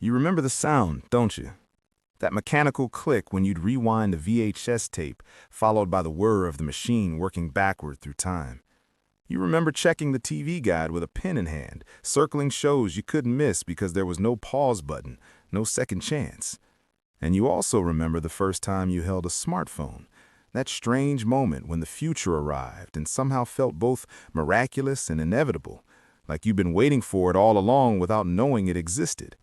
You remember the sound, don't you? That mechanical click when you'd rewind a VHS tape, followed by the whir of the machine working backward through time. You remember checking the TV guide with a pen in hand, circling shows you couldn't miss because there was no pause button, no second chance. And you also remember the first time you held a smartphone, that strange moment when the future arrived and somehow felt both miraculous and inevitable, like you'd been waiting for it all along without knowing it existed.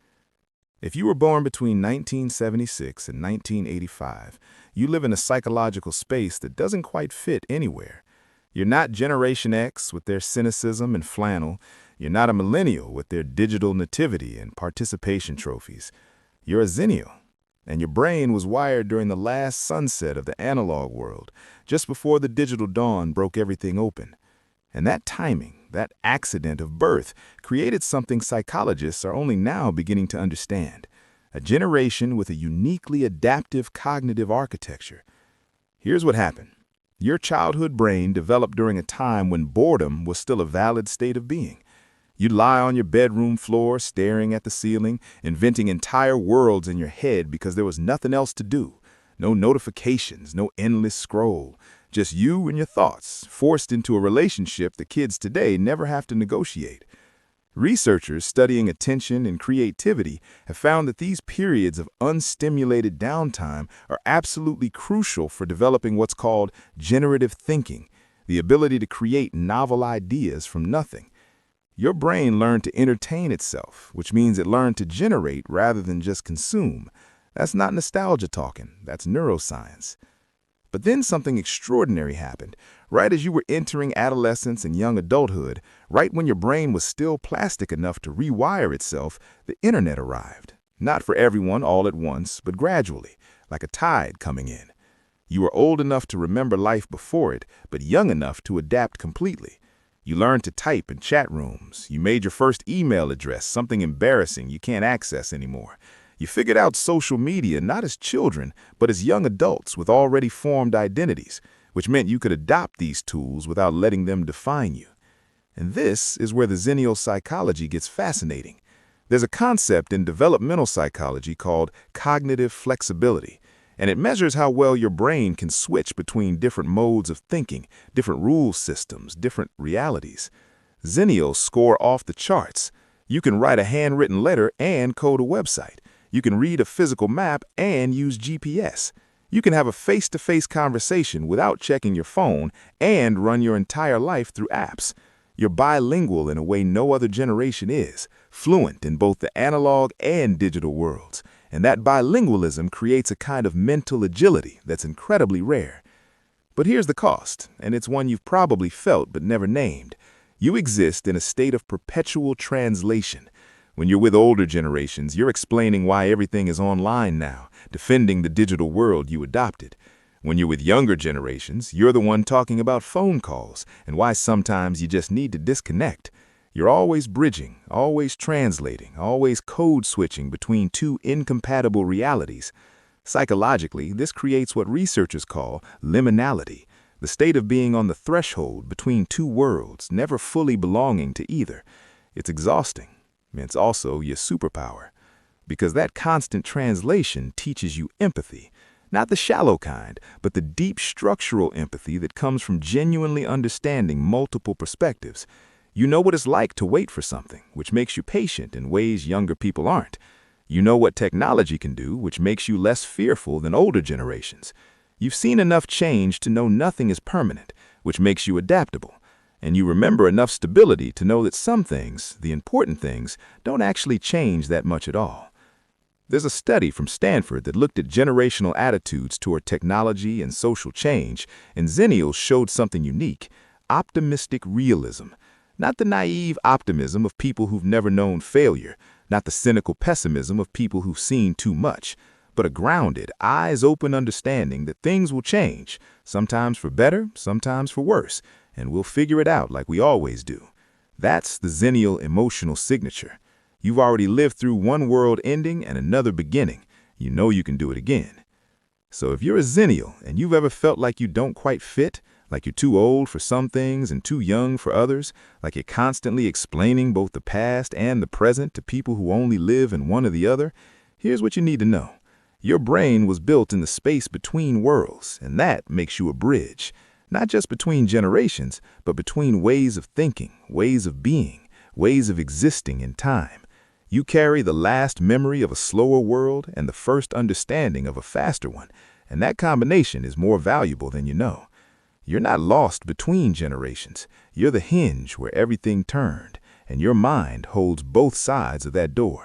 If you were born between 1976 and 1985, you live in a psychological space that doesn't quite fit anywhere. You're not Generation X with their cynicism and flannel. You're not a millennial with their digital nativity and participation trophies. You're a Xennial, and your brain was wired during the last sunset of the analog world, just before the digital dawn broke everything open. And that timing, that accident of birth, created something psychologists are only now beginning to understand: a generation with a uniquely adaptive cognitive architecture. Here's what happened. Your childhood brain developed during a time when boredom was still a valid state of being. You'd lie on your bedroom floor, staring at the ceiling, inventing entire worlds in your head because there was nothing else to do. No notifications, no endless scroll. Just you and your thoughts, forced into a relationship that kids today never have to negotiate. Researchers studying attention and creativity have found that these periods of unstimulated downtime are absolutely crucial for developing what's called generative thinking, the ability to create novel ideas from nothing. Your brain learned to entertain itself, which means it learned to generate rather than just consume. That's not nostalgia talking, that's neuroscience. But then something extraordinary happened. Right as you were entering adolescence and young adulthood, right when your brain was still plastic enough to rewire itself, the internet arrived. Not for everyone all at once, but gradually, like a tide coming in. You were old enough to remember life before it, but young enough to adapt completely. You learned to type in chat rooms. You made your first email address, something embarrassing you can't access anymore. You figured out social media not as children, but as young adults with already formed identities, which meant you could adopt these tools without letting them define you. And this is where the Xennial psychology gets fascinating. There's a concept in developmental psychology called cognitive flexibility, and it measures how well your brain can switch between different modes of thinking, different rule systems, different realities. Xennials score off the charts. You can write a handwritten letter and code a website. You can read a physical map and use GPS. You can have a face-to-face conversation without checking your phone and run your entire life through apps. You're bilingual in a way no other generation is, fluent in both the analog and digital worlds. And that bilingualism creates a kind of mental agility that's incredibly rare. But here's the cost, and it's one you've probably felt but never named. You exist in a state of perpetual translation. When you're with older generations, you're explaining why everything is online now, defending the digital world you adopted. When you're with younger generations, you're the one talking about phone calls and why sometimes you just need to disconnect. You're always bridging, always translating, always code switching between two incompatible realities. Psychologically, this creates what researchers call liminality, the state of being on the threshold between two worlds, never fully belonging to either. It's exhausting. It's also your superpower, because that constant translation teaches you empathy, not the shallow kind, but the deep structural empathy that comes from genuinely understanding multiple perspectives. You know what it's like to wait for something, which makes you patient in ways younger people aren't. You know what technology can do, which makes you less fearful than older generations. You've seen enough change to know nothing is permanent, which makes you adaptable. And you remember enough stability to know that some things, the important things, don't actually change that much at all. There's a study from Stanford that looked at generational attitudes toward technology and social change, and Xennials showed something unique: optimistic realism. Not the naive optimism of people who've never known failure, not the cynical pessimism of people who've seen too much, but a grounded, eyes-open understanding that things will change, sometimes for better, sometimes for worse, and we'll figure it out like we always do. That's the Xennial emotional signature. You've already lived through one world ending and another beginning. You know you can do it again. So if you're a Xennial and you've ever felt like you don't quite fit, Like you're too old for some things and too young for others, like you're constantly explaining both the past and the present to people who only live in one or the other, here's what you need to know. Your brain was built in the space between worlds, and that makes you a bridge, not just between generations, but between ways of thinking, ways of being, ways of existing in time. You carry the last memory of a slower world and the first understanding of a faster one, and that combination is more valuable than you know. You're not lost between generations. You're the hinge where everything turned, and your mind holds both sides of that door.